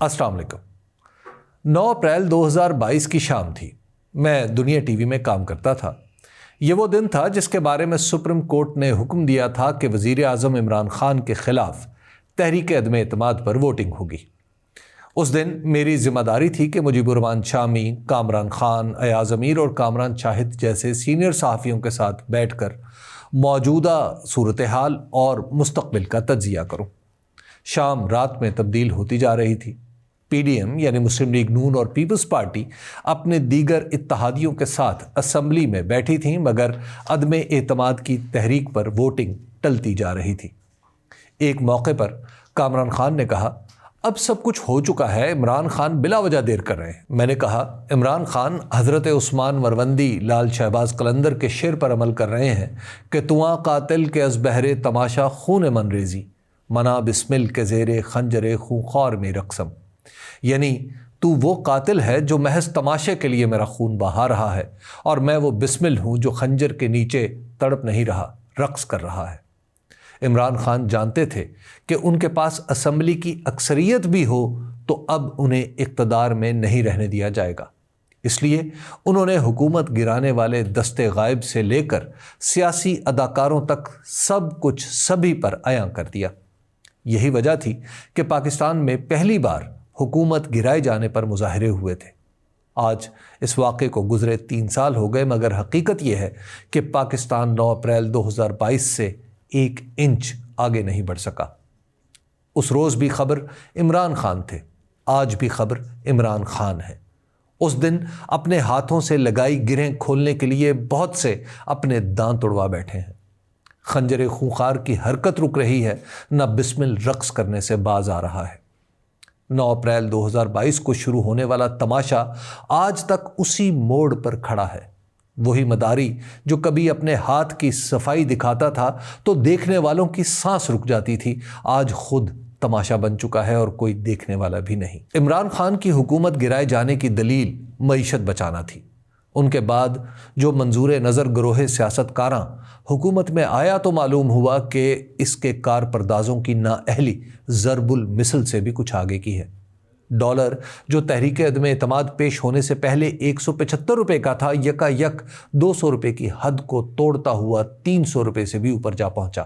السلام علیکم۔ 9 اپریل 2022 کی شام تھی۔ میں دنیا ٹی وی میں کام کرتا تھا۔ یہ وہ دن تھا جس کے بارے میں سپریم کورٹ نے حکم دیا تھا کہ وزیر اعظم عمران خان کے خلاف تحریک عدم اعتماد پر ووٹنگ ہوگی۔ اس دن میری ذمہ داری تھی کہ مجیب الرحمان شامی، کامران خان، ایاز امیر اور کامران شاہد جیسے سینئر صحافیوں کے ساتھ بیٹھ کر موجودہ صورتحال اور مستقبل کا تجزیہ کروں۔ شام رات میں تبدیل ہوتی جا رہی تھی۔ پی ڈی ایم یعنی مسلم لیگ نون اور پیپلز پارٹی اپنے دیگر اتحادیوں کے ساتھ اسمبلی میں بیٹھی تھیں، مگر عدم اعتماد کی تحریک پر ووٹنگ ٹلتی جا رہی تھی۔ ایک موقع پر کامران خان نے کہا، اب سب کچھ ہو چکا ہے، عمران خان بلا وجہ دیر کر رہے ہیں۔ میں نے کہا، عمران خان حضرت عثمان مروندی لال شہباز قلندر کے شعر پر عمل کر رہے ہیں کہ تواں قاتل کے از بہر تماشا خون من ریزی، منا بسمل کے زیر خنجر خونخوار میں رقصم، یعنی تو وہ قاتل ہے جو محض تماشے کے لیے میرا خون بہا رہا ہے، اور میں وہ بسمل ہوں جو خنجر کے نیچے تڑپ نہیں رہا، رقص کر رہا ہے۔ عمران خان جانتے تھے کہ ان کے پاس اسمبلی کی اکثریت بھی ہو تو اب انہیں اقتدار میں نہیں رہنے دیا جائے گا، اس لیے انہوں نے حکومت گرانے والے دستے غائب سے لے کر سیاسی اداکاروں تک سب کچھ سبھی پر عیاں کر دیا۔ یہی وجہ تھی کہ پاکستان میں پہلی بار حکومت گرائے جانے پر مظاہرے ہوئے تھے۔ آج اس واقعے کو گزرے 3 سال ہو گئے، مگر حقیقت یہ ہے کہ پاکستان 9 اپریل 2022 سے 1 انچ آگے نہیں بڑھ سکا۔ اس روز بھی خبر عمران خان تھے، آج بھی خبر عمران خان ہے۔ اس دن اپنے ہاتھوں سے لگائی گرہیں کھولنے کے لیے بہت سے اپنے دانت توڑوا بیٹھے ہیں۔ خنجر خونخوار کی حرکت رک رہی ہے، نہ بسمل رقص کرنے سے باز آ رہا ہے۔ 9 اپریل 2022 کو شروع ہونے والا تماشا آج تک اسی موڑ پر کھڑا ہے۔ وہی مداری جو کبھی اپنے ہاتھ کی صفائی دکھاتا تھا تو دیکھنے والوں کی سانس رک جاتی تھی، آج خود تماشا بن چکا ہے اور کوئی دیکھنے والا بھی نہیں۔ عمران خان کی حکومت گرائے جانے کی دلیل معیشت بچانا تھی۔ ان کے بعد جو منظور نظر گروہ سیاست کاراں حکومت میں آیا تو معلوم ہوا کہ اس کے کارپردازوں کی نااہلی ضرب المثل سے بھی کچھ آگے کی ہے۔ ڈالر جو تحریک عدم اعتماد پیش ہونے سے پہلے 175 روپے کا تھا، یکا یک 200 روپے کی حد کو توڑتا ہوا 300 روپے سے بھی اوپر جا پہنچا۔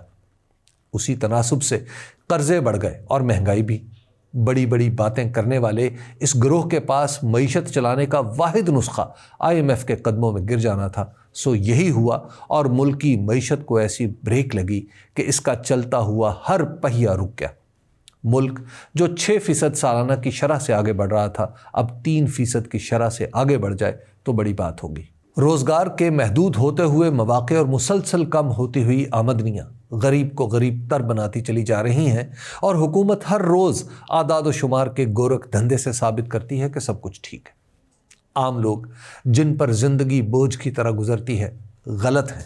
اسی تناسب سے قرضے بڑھ گئے اور مہنگائی بھی۔ بڑی بڑی باتیں کرنے والے اس گروہ کے پاس معیشت چلانے کا واحد نسخہ IMF کے قدموں میں گر جانا تھا، سو یہی ہوا، اور ملکی معیشت کو ایسی بریک لگی کہ اس کا چلتا ہوا ہر پہیہ رک گیا۔ ملک جو 6% سالانہ کی شرح سے آگے بڑھ رہا تھا، اب 3% کی شرح سے آگے بڑھ جائے تو بڑی بات ہوگی۔ روزگار کے محدود ہوتے ہوئے مواقع اور مسلسل کم ہوتی ہوئی آمدنیاں غریب کو غریب تر بناتی چلی جا رہی ہیں، اور حکومت ہر روز اعداد و شمار کے گورکھ دھندے سے ثابت کرتی ہے کہ سب کچھ ٹھیک ہے۔ عام لوگ جن پر زندگی بوجھ کی طرح گزرتی ہے غلط ہیں،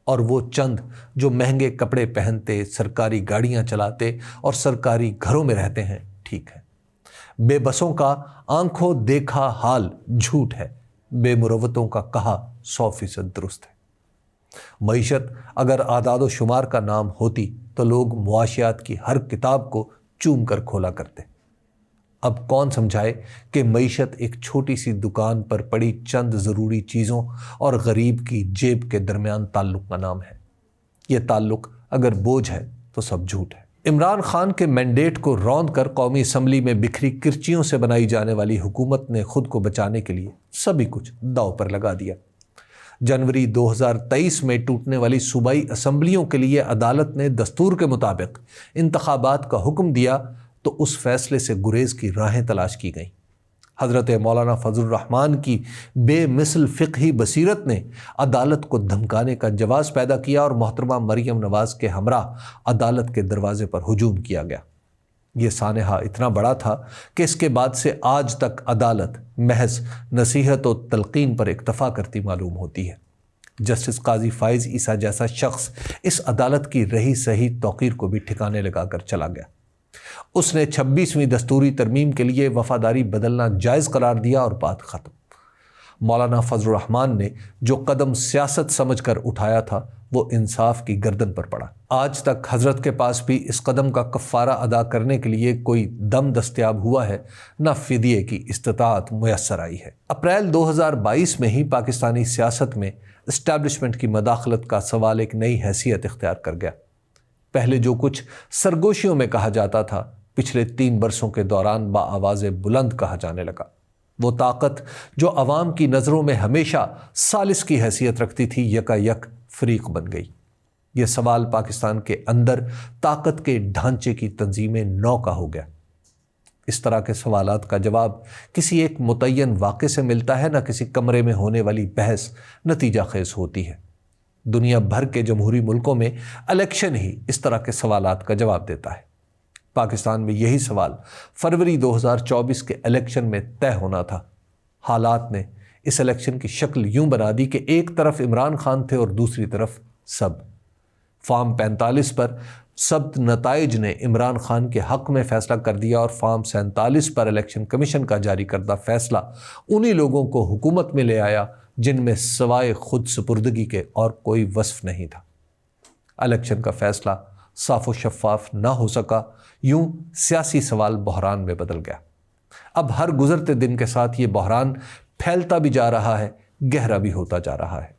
اور وہ چند جو مہنگے کپڑے پہنتے، سرکاری گاڑیاں چلاتے اور سرکاری گھروں میں رہتے ہیں ٹھیک ہے۔ بے بسوں کا آنکھوں دیکھا حال جھوٹ ہے، بے مروتوں کا کہا 100% درست ہے۔ معیشت اگر اعداد و شمار کا نام ہوتی تو لوگ معاشیات کی ہر کتاب کو چوم کر کھولا کرتے۔ اب کون سمجھائے کہ معیشت ایک چھوٹی سی دکان پر پڑی چند ضروری چیزوں اور غریب کی جیب کے درمیان تعلق کا نام ہے۔ یہ تعلق اگر بوجھ ہے تو سب جھوٹ ہے۔ عمران خان کے مینڈیٹ کو روند کر قومی اسمبلی میں بکھری کرچیوں سے بنائی جانے والی حکومت نے خود کو بچانے کے لیے سبھی کچھ داؤ پر لگا دیا۔ جنوری 2023 میں ٹوٹنے والی صوبائی اسمبلیوں کے لیے عدالت نے دستور کے مطابق انتخابات کا حکم دیا تو اس فیصلے سے گریز کی راہیں تلاش کی گئیں۔ حضرت مولانا فضل الرحمان کی بے مثل فقہی بصیرت نے عدالت کو دھمکانے کا جواز پیدا کیا، اور محترمہ مریم نواز کے ہمراہ عدالت کے دروازے پر ہجوم کیا گیا۔ یہ سانحہ اتنا بڑا تھا کہ اس کے بعد سے آج تک عدالت محض نصیحت و تلقین پر اکتفا کرتی معلوم ہوتی ہے۔ جسٹس قاضی فائز عیسیٰ جیسا شخص اس عدالت کی رہی سہی توقیر کو بھی ٹھکانے لگا کر چلا گیا۔ اس نے 26ویں دستوری ترمیم کے لیے وفاداری بدلنا جائز قرار دیا اور بات ختم۔ مولانا فضل الرحمان نے جو قدم سیاست سمجھ کر اٹھایا تھا وہ انصاف کی گردن پر پڑا۔ آج تک حضرت کے پاس بھی اس قدم کا کفارہ ادا کرنے کے لیے کوئی دم دستیاب ہوا ہے، نہ فدیے کی استطاعت میسر آئی ہے۔ اپریل 2022 میں ہی پاکستانی سیاست میں اسٹیبلشمنٹ کی مداخلت کا سوال ایک نئی حیثیت اختیار کر گیا۔ پہلے جو کچھ سرگوشیوں میں کہا جاتا تھا، پچھلے 3 برسوں کے دوران بآواز بلند کہا جانے لگا۔ وہ طاقت جو عوام کی نظروں میں ہمیشہ ثالث کی حیثیت رکھتی تھی، یکا یک فریق بن گئی۔ یہ سوال پاکستان کے اندر طاقت کے ڈھانچے کی تنظیم نو کا ہو گیا۔ اس طرح کے سوالات کا جواب کسی ایک متعین واقعے سے ملتا ہے، نہ کسی کمرے میں ہونے والی بحث نتیجہ خیز ہوتی ہے۔ دنیا بھر کے جمہوری ملکوں میں الیکشن ہی اس طرح کے سوالات کا جواب دیتا ہے۔ پاکستان میں یہی سوال فروری 2024 کے الیکشن میں طے ہونا تھا۔ حالات نے اس الیکشن کی شکل یوں بنا دی کہ ایک طرف عمران خان تھے اور دوسری طرف سب۔ فارم 45 پر سب نتائج نے عمران خان کے حق میں فیصلہ کر دیا، اور فارم 47 پر الیکشن کمیشن کا جاری کردہ فیصلہ انہی لوگوں کو حکومت میں لے آیا جن میں سوائے خود سپردگی کے اور کوئی وصف نہیں تھا۔ الیکشن کا فیصلہ صاف و شفاف نہ ہو سکا، یوں سیاسی سوال بحران میں بدل گیا۔ اب ہر گزرتے دن کے ساتھ یہ بحران پھیلتا بھی جا رہا ہے، گہرا بھی ہوتا جا رہا ہے۔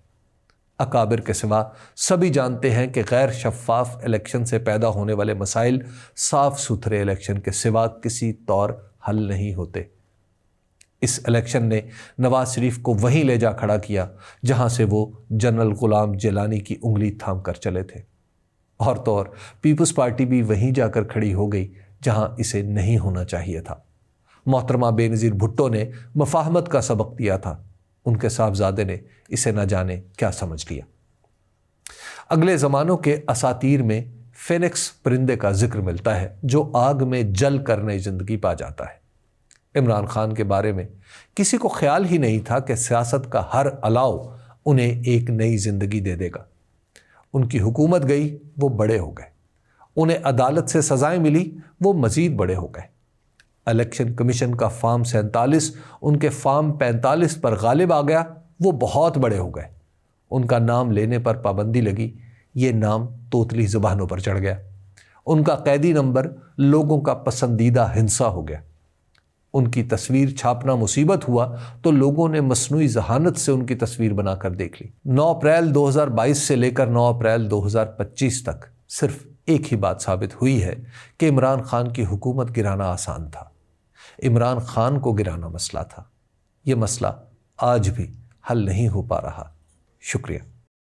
اکابر کے سوا سبھی جانتے ہیں کہ غیر شفاف الیکشن سے پیدا ہونے والے مسائل صاف ستھرے الیکشن کے سوا کسی طور حل نہیں ہوتے۔ اس الیکشن نے نواز شریف کو وہیں لے جا کھڑا کیا جہاں سے وہ جنرل غلام جیلانی کی انگلی تھام کر چلے تھے، اور تو اور پیپلز پارٹی بھی وہیں جا کر کھڑی ہو گئی جہاں اسے نہیں ہونا چاہیے تھا۔ محترمہ بے نظیر بھٹو نے مفاہمت کا سبق دیا تھا، ان کے صاحبزادے نے اسے نہ جانے کیا سمجھ لیا۔ اگلے زمانوں کے اساطیر میں فینکس پرندے کا ذکر ملتا ہے جو آگ میں جل کر نئی زندگی پا جاتا ہے۔ عمران خان کے بارے میں کسی کو خیال ہی نہیں تھا کہ سیاست کا ہر الاؤ انہیں ایک نئی زندگی دے دے گا۔ ان کی حکومت گئی، وہ بڑے ہو گئے۔ انہیں عدالت سے سزائیں ملی، وہ مزید بڑے ہو گئے۔ الیکشن کمیشن کا فارم 47 ان کے فارم 45 پر غالب آ گیا، وہ بہت بڑے ہو گئے۔ ان کا نام لینے پر پابندی لگی، یہ نام توتلی زبانوں پر چڑھ گیا۔ ان کا قیدی نمبر لوگوں کا پسندیدہ ہنسا ہو گیا۔ ان کی تصویر چھاپنا مصیبت ہوا تو لوگوں نے مصنوعی ذہانت سے ان کی تصویر بنا کر دیکھ لی۔ 9 اپریل 2022 سے لے کر 9 اپریل 2025 تک صرف ایک ہی بات ثابت ہوئی ہے کہ عمران خان کی حکومت گرانا آسان تھا۔ عمران خان کو گرانا مسئلہ تھا۔ یہ مسئلہ آج بھی حل نہیں ہو پا رہا۔ شکریہ۔